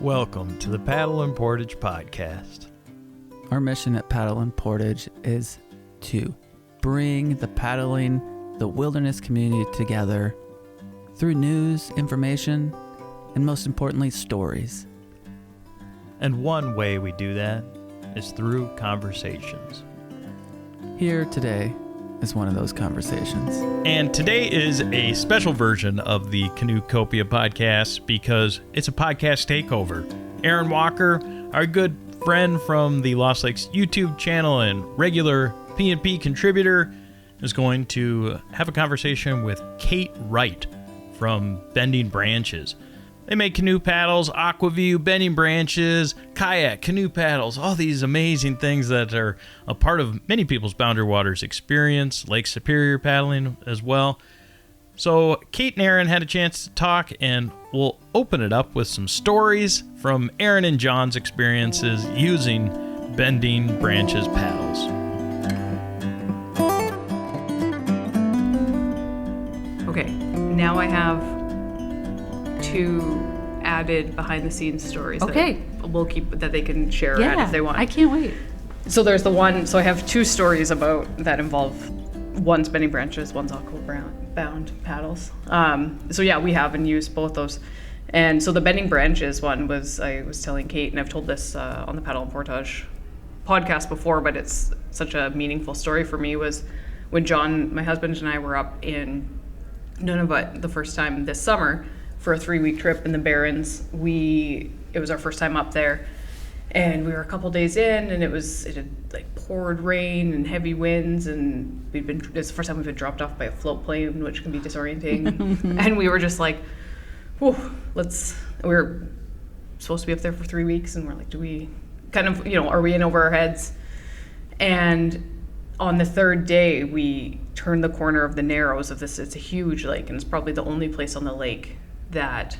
Welcome to the Paddle and Portage Podcast. Our mission at Paddle and Portage is to bring the paddling, the wilderness community together through news, information, and most importantly, stories. And one way we do that is through conversations. Here today is one of those conversations. And today is a special version of the Canoecopia podcast because it's a podcast takeover. Erin Walker, our good friend from the Lost Lakes YouTube channel and regular P&P contributor, is going to have a conversation with Kate Wright from Bending Branches. They make canoe paddles, Aquaview, Bending Branches, kayak, canoe paddles, all these amazing things that are a part of many people's Boundary Waters experience, Lake Superior paddling as well. So Kate and Erin had a chance to talk, and we'll open it up with some stories from Erin and John's experiences using Bending Branches paddles. Okay, now I have two added behind-the-scenes stories. Okay. That we'll keep that they can share if they want. I can't wait. So there's the one. So I have two stories that involve one's Bending Branches, one's Aqua-bound paddles. So yeah, we have and used both those. And so the Bending Branches one I was telling Kate, and I've told this on the Paddle and Portage podcast before, but it's such a meaningful story for me, was when John, my husband, and I were up in Nunavut the first time this summer for a 3-week trip in the Barrens. It was our first time up there, and we were a couple days in, and it had like poured rain and heavy winds, and it's the first time we've been dropped off by a float plane, which can be disorienting. And we were just like, whew, we were supposed to be up there for 3 weeks, and we're like, do we kind of, are we in over our heads? And on the third day, we turned the corner of the Narrows of this. It's a huge lake, and it's probably the only place on the lake that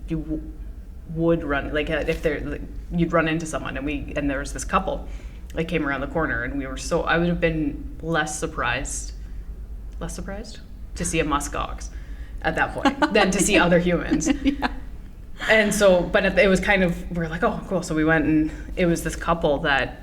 you would run, like if you'd run into someone, and there was this couple that came around the corner, and I would have been less surprised to see a musk ox at that point than to see other humans. Yeah. And so, but it was kind of, we're like, oh, cool. So we went, and it was this couple that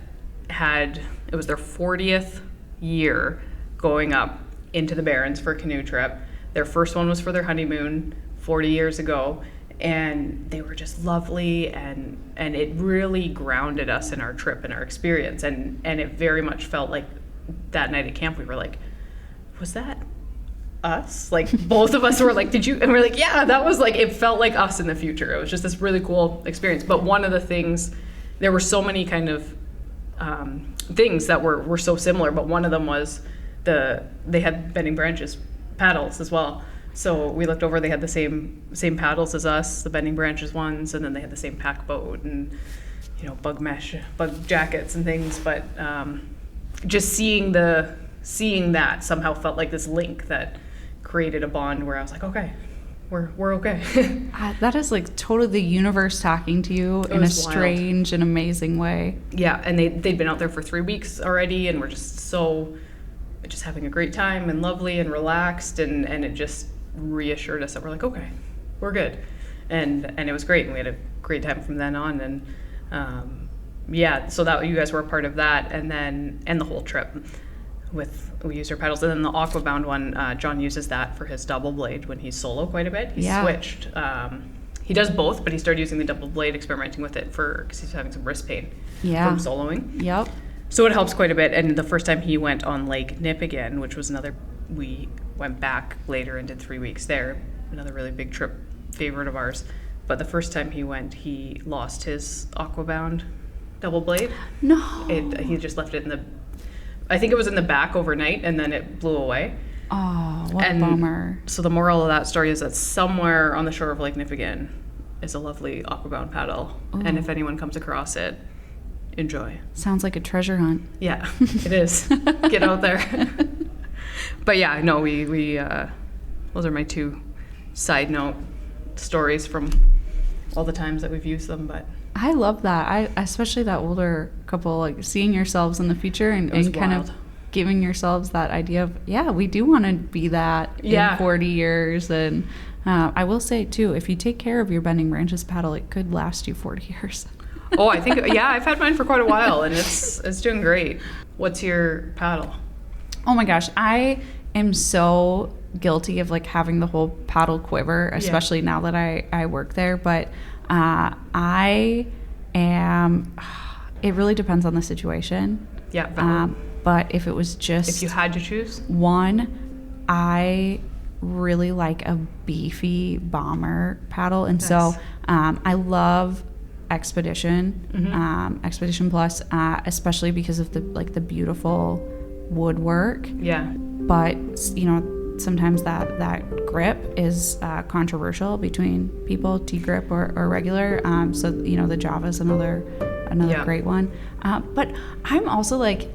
it was their 40th year going up into the Barrens for a canoe trip. Their first one was for their honeymoon 40 years ago, and they were just lovely, and it really grounded us in our trip and our experience, and it very much felt like that night at camp we were like, was that us? Like both of us were like, did you? And we're like, yeah, that was like, it felt like us in the future. It was just this really cool experience. But one of the things, there were so many kind of things that were so similar, but one of them was they had Bending Branches paddles as well. So we looked over, they had the same paddles as us, the Bending Branches ones, and then they had the same pack boat and bug jackets and things. But just seeing that somehow felt like this link that created a bond where I was like, okay, we're okay. That is like totally the universe talking to you in a strange and amazing way. Yeah, and they'd been out there for 3 weeks already, and we're just having a great time and lovely and relaxed, and it just reassured us that we're like, okay, we're good. And it was great, and we had a great time from then on. And so that you guys were a part of that, and the whole trip we used our paddles. And then the Aqua-bound one, John uses that for his double blade when he's solo quite a bit. He switched. He does both, but he started using the double blade, experimenting with it because he's having some wrist pain from soloing. Yep. So it helps quite a bit. And the first time he went on Lake Nipigon, which was we went back later and did 3 weeks there, another really big trip favorite of ours. But the first time he went, he lost his Aqua-bound double blade. No. He just left it I think it was in the back overnight, and then it blew away. Oh, what a bummer. So the moral of that story is that somewhere on the shore of Lake Nipigon is a lovely Aqua-bound paddle. Ooh. And if anyone comes across it, enjoy. Sounds like a treasure hunt. Yeah, it is. Get out there. But yeah, no, we those are my two side note stories from all the times that we've used them. But I love that. Especially that older couple, like seeing yourselves in the future and kind of giving yourselves that idea of, we do want to be that in 40 years. And I will say, too, if you take care of your bending branches paddle, it could last you 40 years. Oh, I think, yeah, I've had mine for quite a while, and it's doing great. What's your paddle? Oh my gosh, I am so guilty of like having the whole paddle quiver, especially now that I work there. But I am, it really depends on the situation. Yeah. But if it was just... If you had to choose? One, I really like a beefy bomber paddle. And Nice. so I love Expedition, Expedition Plus, especially because of the beautiful woodwork. Yeah. But, sometimes that grip is controversial between people, T-grip or regular. So, the Java is another great one. But I'm also like,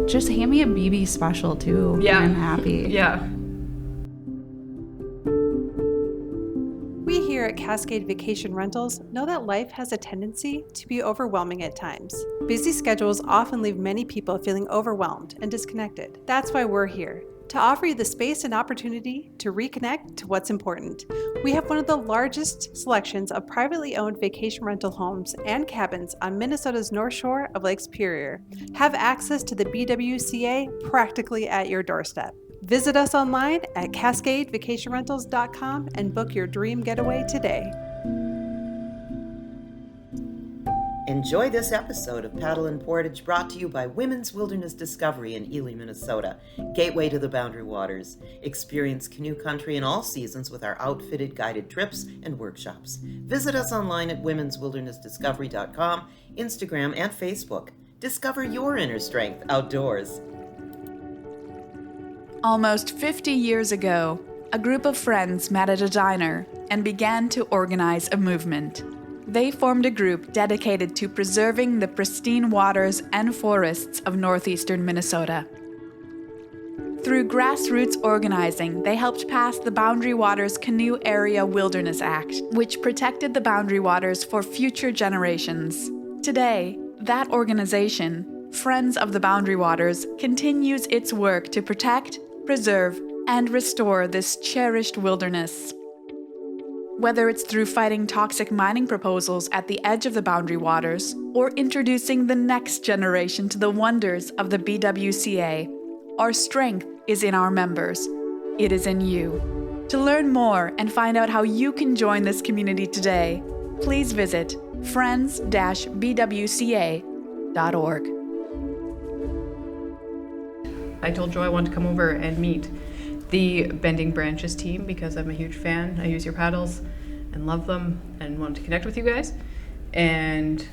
just hand me a BB special too. Yeah. I'm happy. Yeah. We here at Cascade Vacation Rentals know that life has a tendency to be overwhelming at times. Busy schedules often leave many people feeling overwhelmed and disconnected. That's why we're here, to offer you the space and opportunity to reconnect to what's important. We have one of the largest selections of privately owned vacation rental homes and cabins on Minnesota's North Shore of Lake Superior. Have access to the BWCA practically at your doorstep. Visit us online at cascadevacationrentals.com and book your dream getaway today. Enjoy this episode of Paddle and Portage, brought to you by Women's Wilderness Discovery in Ely, Minnesota, gateway to the Boundary Waters. Experience canoe country in all seasons with our outfitted guided trips and workshops. Visit us online at womenswildernessdiscovery.com, Instagram, and Facebook. Discover your inner strength outdoors. Almost 50 years ago, a group of friends met at a diner and began to organize a movement. They formed a group dedicated to preserving the pristine waters and forests of northeastern Minnesota. Through grassroots organizing, they helped pass the Boundary Waters Canoe Area Wilderness Act, which protected the Boundary Waters for future generations. Today, that organization, Friends of the Boundary Waters, continues its work to protect, preserve, and restore this cherished wilderness. Whether it's through fighting toxic mining proposals at the edge of the Boundary Waters, or introducing the next generation to the wonders of the BWCA, our strength is in our members. It is in you. To learn more and find out how you can join this community today, please visit friends-bwca.org. I told Joe I wanted to come over and meet the Bending Branches team because I'm a huge fan. I use your paddles and love them and wanted to connect with you guys. And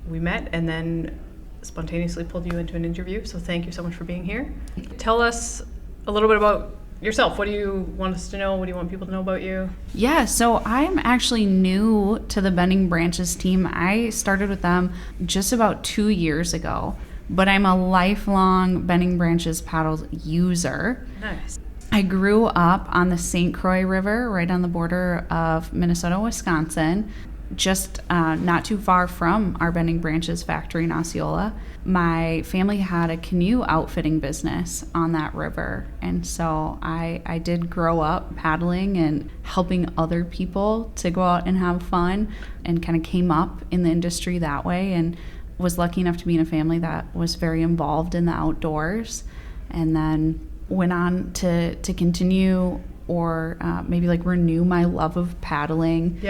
we met and then spontaneously pulled you into an interview. So thank you so much for being here. Tell us a little bit about yourself. What do you want us to know? What do you want people to know about you? Yeah, so I'm actually new to the Bending Branches team. I started with them just about 2 years ago, but I'm a lifelong Bending Branches paddle user. Nice. I grew up on the St. Croix River, right on the border of Minnesota, Wisconsin, just not too far from our Bending Branches factory in Osceola. My family had a canoe outfitting business on that river, and so I did grow up paddling and helping other people to go out and have fun, and kind of came up in the industry that way, and was lucky enough to be in a family that was very involved in the outdoors, and then went on to continue or maybe like renew my love of paddling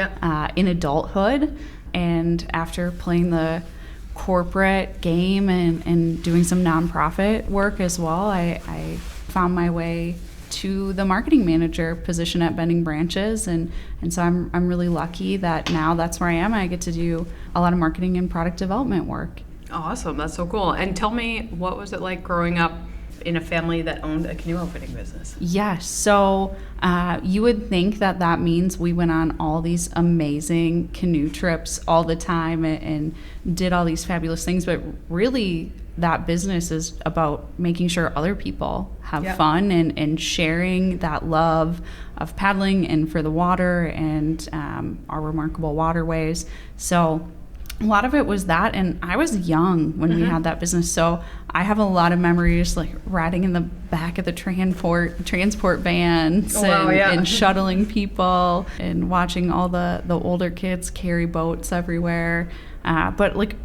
in adulthood. And after playing the corporate game and doing some nonprofit work as well, I found my way to the marketing manager position at Bending Branches, and so I'm really lucky that now that's where I am. I get to do a lot of marketing and product development work. Awesome. That's so cool. And tell me, what was it like growing up in a family that owned a canoe outfitting business? Yes. So you would think that means we went on all these amazing canoe trips all the time and did all these fabulous things. But really, that business is about making sure other people have fun and sharing that love of paddling and for the water and our remarkable waterways. So a lot of it was that, and I was young when we had that business, so I have a lot of memories like riding in the back of the transport vans and shuttling people and watching all the older kids carry boats everywhere. But like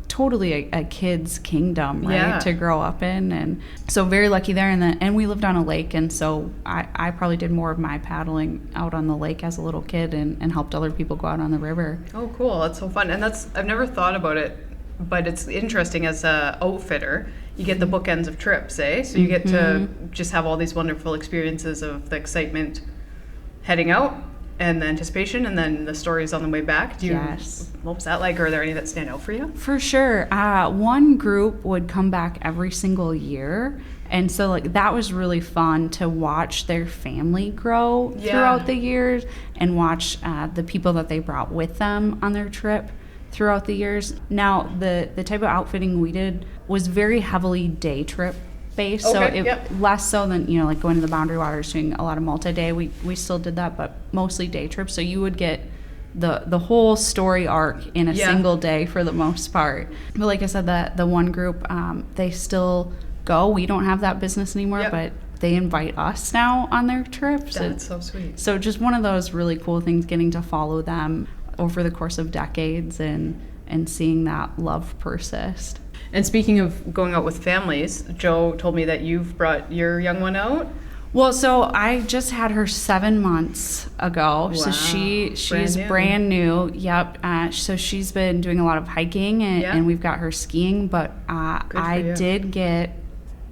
totally a kid's kingdom, right, to grow up in. And so very lucky there. And we lived on a lake, and so I probably did more of my paddling out on the lake as a little kid and helped other people go out on the river. Oh, cool. That's so fun. And I've never thought about it, but it's interesting as a outfitter. You get the bookends of trips, eh? So you get to just have all these wonderful experiences of the excitement heading out, and the anticipation, and then the stories on the way back. What was that like? Or are there any that stand out for you? For sure. One group would come back every single year. And so like that was really fun to watch their family grow throughout the years, and watch the people that they brought with them on their trip throughout the years. Now, the type of outfitting we did was very heavily day trip based, so less so than, you know, like going to the Boundary Waters, doing a lot of multi-day. We still did that, but mostly day trips. So you would get the whole story arc in a single day for the most part. But like I said, the one group, they still go. We don't have that business anymore, but they invite us now on their trips. That's so sweet. So just one of those really cool things, getting to follow them over the course of decades and seeing that love persist. And speaking of going out with families, Joe told me that you've brought your young one out. Well, so I just had her 7 months ago. Wow. So she's brand new. Yep. So she's been doing a lot of hiking, and we've got her skiing. But I did get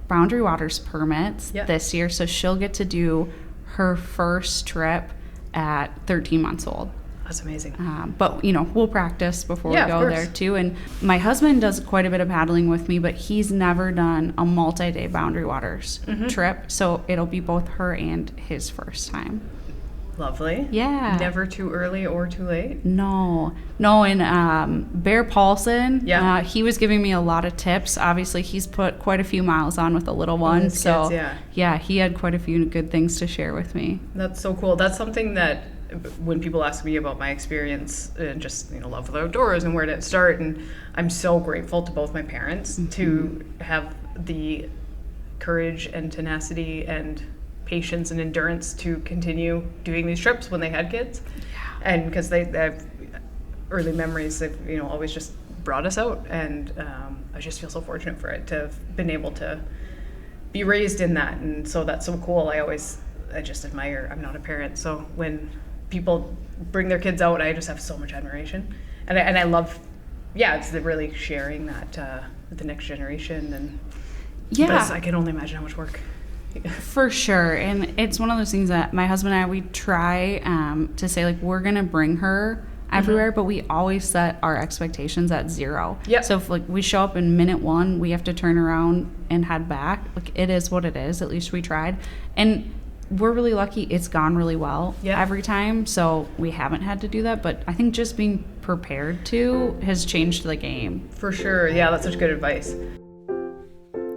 Boundary Waters permits this year, so she'll get to do her first trip at 13 months old. That's amazing. But, you know, we'll practice before we go there, too. And my husband does quite a bit of paddling with me, but he's never done a multi-day Boundary Waters trip. So it'll be both her and his first time. Lovely. Yeah. Never too early or too late? No. And Bear Paulson, he was giving me a lot of tips. Obviously, he's put quite a few miles on with the little one. So, kids, he had quite a few good things to share with me. That's so cool. That's something that when people ask me about my experience and just, you know, love for the outdoors and where to start, and I'm so grateful to both my parents to have the courage and tenacity and patience and endurance to continue doing these trips when they had kids. And because they have early memories, they've, you know, always just brought us out, and I just feel so fortunate for it to have been able to be raised in that. And so that's so cool. I just admire. I'm not a parent, so when people bring their kids out, I just have so much admiration, and I love, it's really sharing that with the next generation. And but I can only imagine how much work. For sure. And it's one of those things that my husband and I, we try to say, like, we're gonna bring her everywhere, but we always set our expectations at 0. So if like we show up in minute 1, we have to turn around and head back. Like, it is what it is. At least we tried, and we're really lucky it's gone really well every time, so we haven't had to do that. But I think just being prepared to has changed the game. For sure. That's such good advice.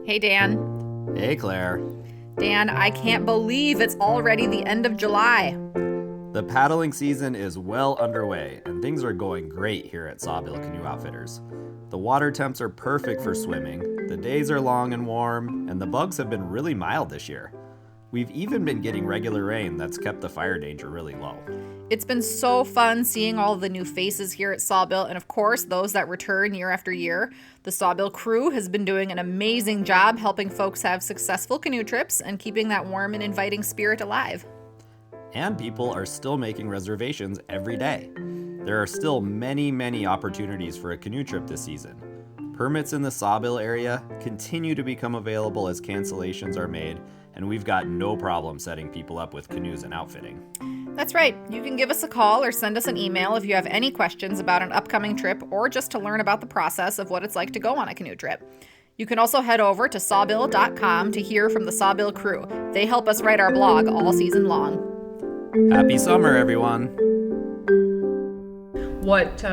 Hey, Dan. Hey, Claire. Dan, I can't believe it's already the end of July. The paddling season is well underway, and things are going great here at Sawbill Canoe Outfitters. The water temps are perfect for swimming, the days are long and warm, and the bugs have been really mild this year. We've even been getting regular rain that's kept the fire danger really low. It's been so fun seeing all of the new faces here at Sawbill, and of course, those that return year after year. The Sawbill crew has been doing an amazing job helping folks have successful canoe trips and keeping that warm and inviting spirit alive. And people are still making reservations every day. There are still many opportunities for a canoe trip this season. Permits in the Sawbill area continue to become available as cancellations are made, and we've got no problem setting people up with canoes and outfitting. That's right. You can give us a call or send us an email if you have any questions about an upcoming trip or just to learn about the process of what it's like to go on a canoe trip. You can also head over to sawbill.com to hear from the Sawbill crew. They help us write our blog all season long. Happy summer, everyone. What,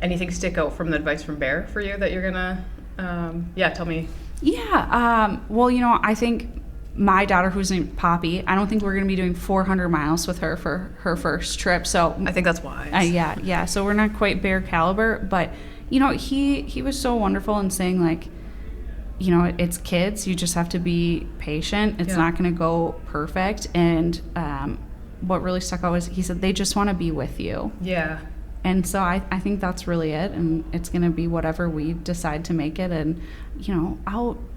anything stick out from the advice from Bear for you that you're gonna, tell me? Well, you know, I think my daughter, who's named Poppy, I don't think we're going to be doing 400 miles with her for her first trip. So I think that's wise. yeah. So we're not quite bear caliber, but he was so wonderful in saying, like, it's kids. You just have to be patient. It's not going to go perfect. And what really stuck out was he said they just want to be with you. Yeah. And so I think that's really it. And it's going to be whatever we decide to make it. And,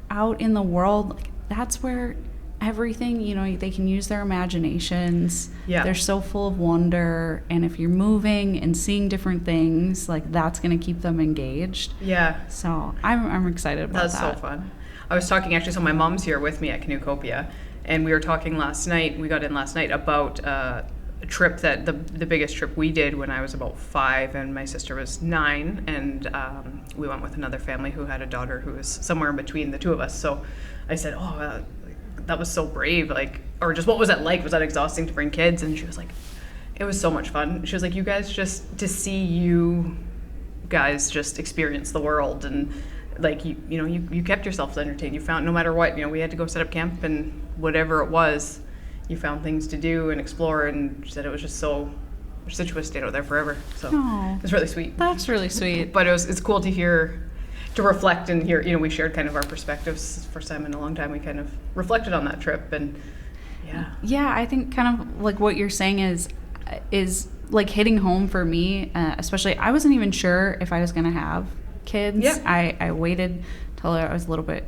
out in the world, like, that's where everything, they can use their imaginations. Yeah. They're so full of wonder. And if you're moving and seeing different things, like, that's going to keep them engaged. Yeah. So I'm excited about that. That's so fun. I was talking, actually, so my mom's here with me at Canoecopia, and we were talking last night, we got in last night, about a trip that the biggest trip we did when I was about 5 and my sister was 9, and we went with another family who had a daughter who was somewhere in between the two of us. So I said, that was so brave, like, or just what was that like? Was that exhausting to bring kids? And she was like, it was so much fun. She was like, you guys, just to see you guys just experience the world, and like, you kept yourselves entertained. You found, no matter what, we had to go set up camp, and whatever it was, you found things to do and explore. And she said it was just so, Situate stayed out there forever. So it's really sweet. That's really sweet. But it's cool to hear, to reflect and hear, we shared kind of our perspectives. First time in a long time we kind of reflected on that trip. And yeah, I think kind of like what you're saying is like hitting home for me, especially. I wasn't even sure if I was going to have kids. Yeah. I waited till I was a little bit,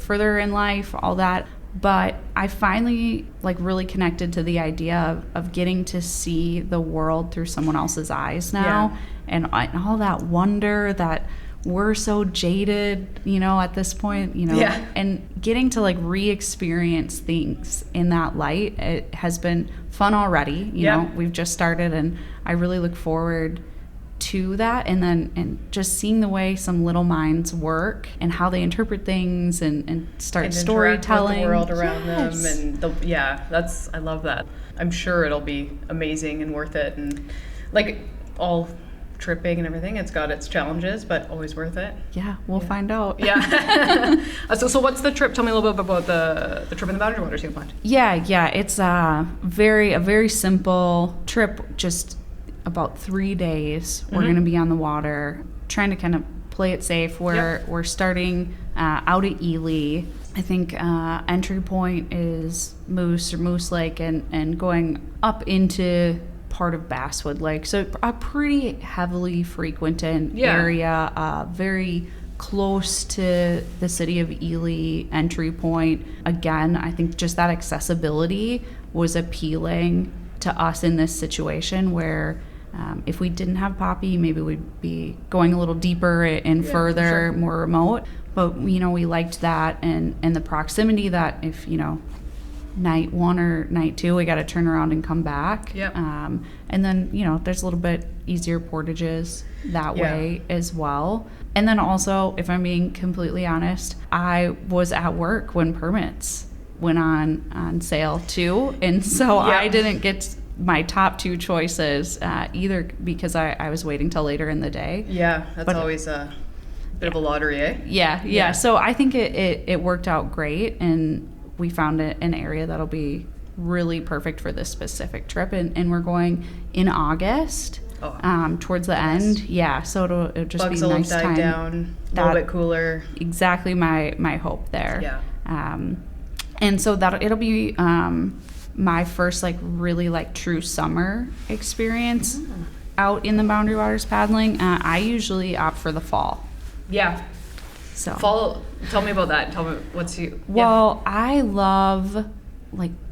further in life, all that. But I finally, like, really connected to the idea of getting to see the world through someone else's eyes now. And all that wonder that we're so jaded, at this point, and getting to, like, re-experience things in that light. It has been fun already. You know, we've just started, and I really look forward to that, and just seeing the way some little minds work and how they interpret things and start and storytelling with the world around them. And I love that. I'm sure it'll be amazing and worth it. And like all tripping and everything, it's got its challenges, but always worth it. Yeah, we'll find out. Yeah. So what's the trip? Tell me a little bit about the trip in the Boundary Waters you planned. Yeah. It's a very simple trip, just about 3 days. We're going to be on the water, trying to kind of play it safe. We're starting out at Ely. I think entry point is Moose Lake, and going up into part of Basswood Lake. So a pretty heavily frequented area, very close to the city of Ely entry point. Again, I think just that accessibility was appealing to us in this situation where if we didn't have Poppy, maybe we'd be going a little deeper and further, more remote. But, we liked that and the proximity that if, night 1 or night 2, we got to turn around and come back. Yep. And then, there's a little bit easier portages that way as well. And then also, if I'm being completely honest, I was at work when permits went on sale too. And so I didn't get my top 2 choices either, because I was waiting till later in the day. Yeah, that's always a bit of a lottery, eh? Yeah. So I think it worked out great, and we found an area that'll be really perfect for this specific trip, and we're going in August. Towards the end. Yeah, so it'll just Bugs be a nice die time. Down, a little bit cooler. Exactly my hope there. Yeah. And so it'll be my first really true summer experience out in the Boundary Waters paddling. I usually opt for the fall. Yeah. So fall. Tell me about that. Tell me what's you. Well, I love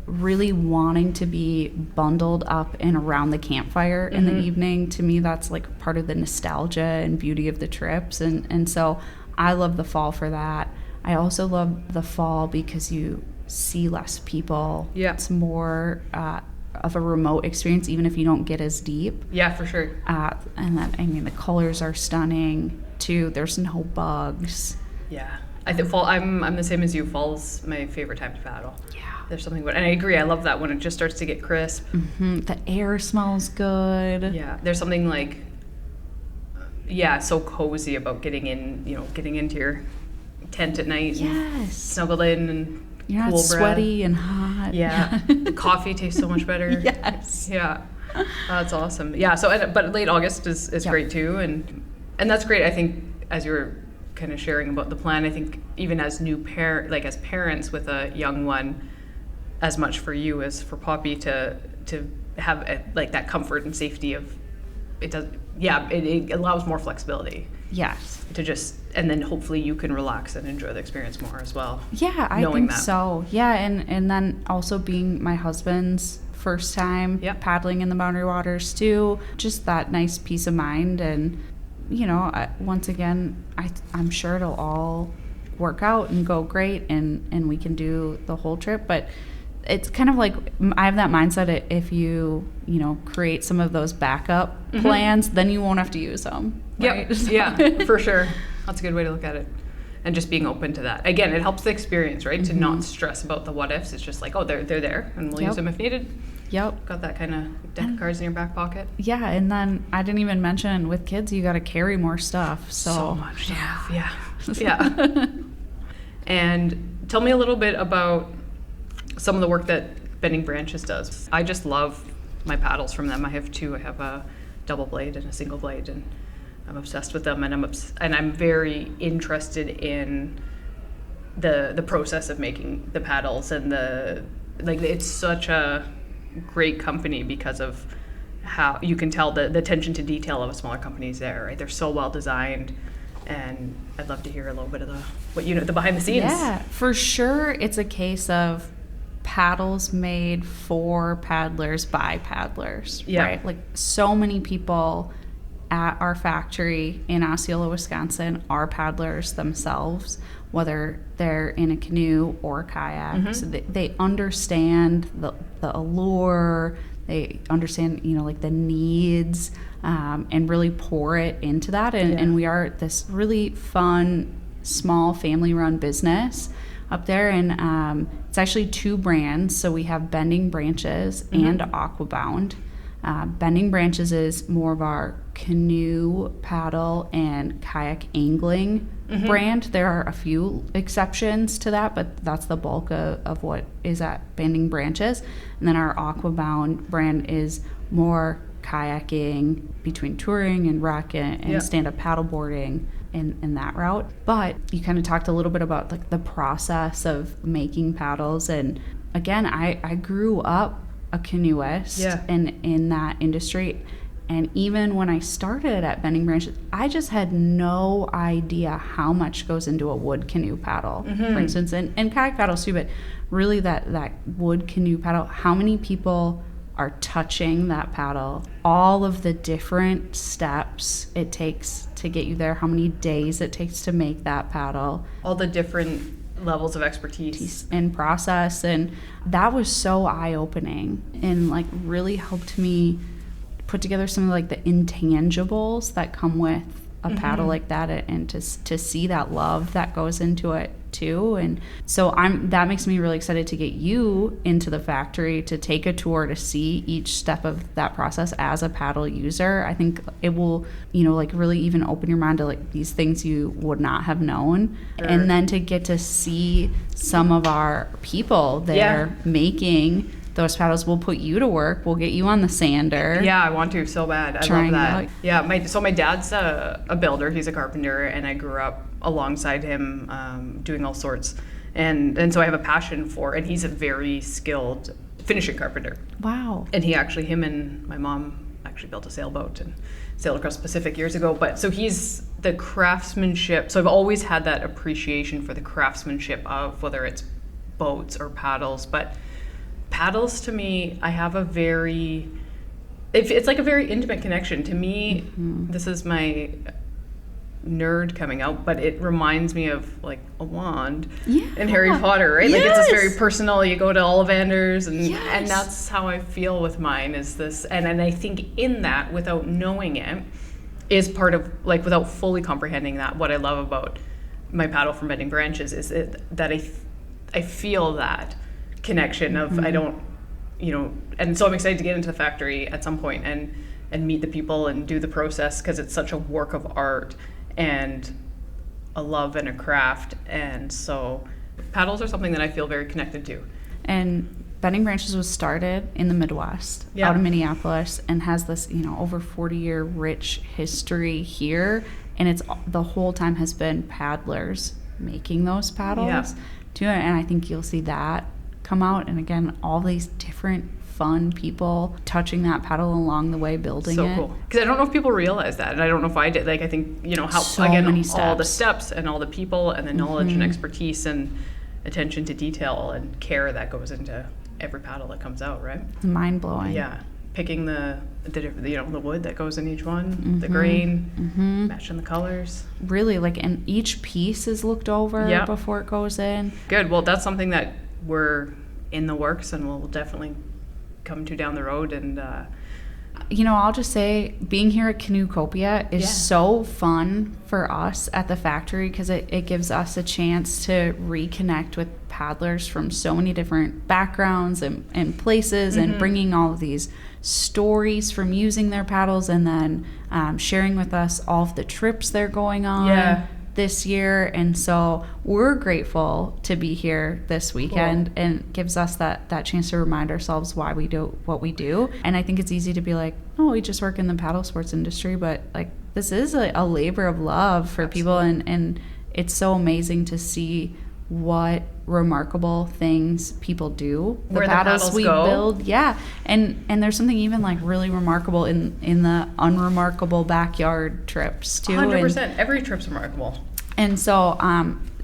really wanting to be bundled up and around the campfire in the evening. To me, that's part of the nostalgia and beauty of the trips, and so I love the fall for that. I also love the fall because you see less people. Yeah. It's more of a remote experience, even if you don't get as deep. Yeah, for sure. And then, the colors are stunning too. There's no bugs. Yeah. I think fall, I'm the same as you. Fall's my favorite time to paddle. Yeah. There's something about, and I agree, I love that when it just starts to get crisp. The air smells good. Yeah. There's something so cozy about getting into your tent at night. Yes. Snuggled in and You're not cool breath. sweaty and hot. Yeah. The coffee tastes so much better. Yes. Yeah. That's awesome. Yeah. So, but late August is great too. And that's great. I think as you were kind of sharing about the plan, I think even as as parents with a young one, as much for you as for Poppy to have that comfort and safety of it does. Yeah. It allows more flexibility. Yes. To just, and then hopefully you can relax and enjoy the experience more as well. Yeah, I think so. Yeah, and then also being my husband's first time paddling in the Boundary Waters too, just that nice peace of mind. And once again, I'm sure it'll all work out and go great, and we can do the whole trip. But it's kind of like I have that mindset. If you create some of those backup plans, then you won't have to use them. Right? Yeah, for sure. That's a good way to look at it. And just being open to that. Again, it helps the experience, right? To not stress about the what ifs. It's just like, oh, they're there, and we'll use them if needed. Yep. Got that kind of deck of cards in your back pocket. Yeah, and then I didn't even mention with kids, you got to carry more stuff. So much stuff. Yeah. And tell me a little bit about some of the work that Bending Branches does. I just love my paddles from them. I have two. I have a double blade and a single blade, and I'm obsessed with them. And I'm very interested in the process of making the paddles, and it's such a great company because of how you can tell the attention to detail of a smaller company is there, right? They're so well designed. And I'd love to hear a little bit of the behind the scenes. Yeah, for sure. It's a case of paddles made for paddlers by paddlers, right? Like so many people at our factory in Osceola, Wisconsin are paddlers themselves, whether they're in a canoe or a kayak. So they understand the allure, they understand, the needs, and really pour it into that. And we are this really fun, small family-run business up there. And it's actually two brands. So we have Bending Branches and Aquabound. Bending Branches is more of our canoe, paddle, and kayak angling brand. There are a few exceptions to that, but that's the bulk of what is at Bending Branches. And then our Aquabound brand is more kayaking between touring and rec and stand-up paddleboarding in that route. But you kind of talked a little bit about the process of making paddles. And again, I grew up a canoeist and in that industry. And even when I started at Bending Branches, I just had no idea how much goes into a wood canoe paddle, for instance, and kayak paddles too, but really that wood canoe paddle, how many people are touching that paddle, all of the different steps it takes to get you there, how many days it takes to make that paddle. All the different levels of expertise and process. And that was so eye-opening and really helped me put together some of the intangibles that come with a paddle like that, and to see that love that goes into it too. And so that makes me really excited to get you into the factory to take a tour to see each step of that process as a paddle user. I think it will really even open your mind to these things you would not have known. And then to get to see some of our people there making those paddles. Will put you to work. We'll get you on the sander. Yeah, I want to so bad. I love that. Yeah, my dad's a builder. He's a carpenter, and I grew up alongside him doing all sorts. And so I have a passion for, and he's a very skilled finishing carpenter. Wow. And him and my mom actually built a sailboat and sailed across the Pacific years ago. But so he's the craftsmanship. So I've always had that appreciation for the craftsmanship of whether it's boats or paddles. But paddles, to me, I have a very, it's like a very intimate connection. To me, this is my nerd coming out, but it reminds me of a wand in Harry Potter, right? It's this very personal, you go to Ollivanders, and that's how I feel with mine, is this, and I think in that, without knowing it, is part of, without fully comprehending that, what I love about my paddle from Bending Branches is that I feel that connection of I don't, and so I'm excited to get into the factory at some point and meet the people and do the process, because it's such a work of art and a love and a craft. And so paddles are something that I feel very connected to. And Bending Branches was started in the Midwest, out of Minneapolis, and has this, over 40-year rich history here. And it's the whole time has been paddlers making those paddles too. And I think you'll see that come out. And again, all these different fun people touching that paddle along the way, building it. So cool. Because I don't know if people realize that, and I don't know if I did. Like, I think, how, so again, many all the steps. steps and all the people and the knowledge and expertise and attention to detail and care that goes into every paddle that comes out, right? It's mind-blowing. Yeah. Picking the wood that goes in each one, the grain, matching the colors. Really, and each piece is looked over before it goes in. Good. Well, that's something that we're in the works and we'll definitely come to down the road. And I'll just say being here at Canoecopia is so fun for us at the factory, because it gives us a chance to reconnect with paddlers from so many different backgrounds and places, and bringing all of these stories from using their paddles, and then sharing with us all of the trips they're going on this year. And so we're grateful to be here this weekend, and gives us that chance to remind ourselves why we do what we do. And I think it's easy to be like, oh, we just work in the paddle sports industry, but this is a labor of love for people, and it's so amazing to see what remarkable things people do. Where the paddles we go. build, and there's something even really remarkable in the unremarkable backyard trips too. 100%. Every trip's remarkable. And so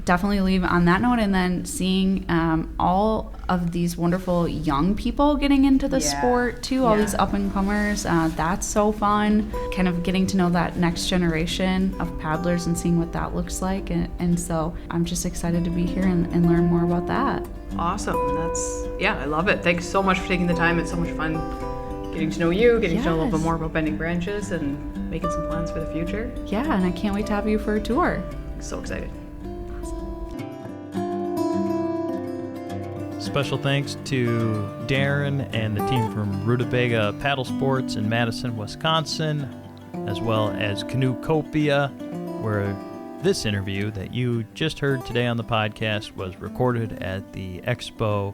definitely leave on that note, and then seeing all of these wonderful young people getting into the sport too, all these up and comers, that's so fun, kind of getting to know that next generation of paddlers and seeing what that looks like. And so I'm just excited to be here and learn more about that. Awesome. I love it. Thanks so much for taking the time. It's so much fun getting to know you, getting to know a little bit more about Bending Branches, and making some plans for the future. Yeah, and I can't wait to have you for a tour. So excited. Special thanks to Darren and the team from Rutabaga Paddle Sports in Madison, Wisconsin, as well as Canoecopia, where this interview that you just heard today on the podcast was recorded at the Expo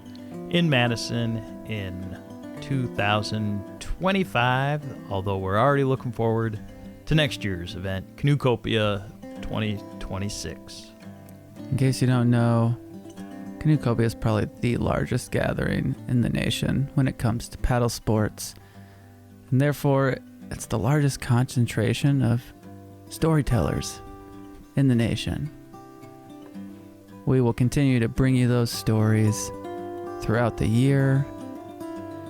in Madison in 2025, although we're already looking forward to next year's event, Canoecopia 2026. In case you don't know, Canoecopia is probably the largest gathering in the nation when it comes to paddle sports, and therefore it's the largest concentration of storytellers in the nation. We will continue to bring you those stories throughout the year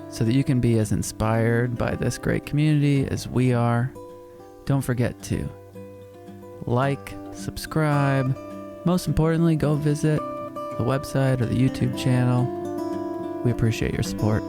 so that you can be as inspired by this great community as we are. Don't forget to like, subscribe. Most importantly, go visit the website or the YouTube channel. We appreciate your support.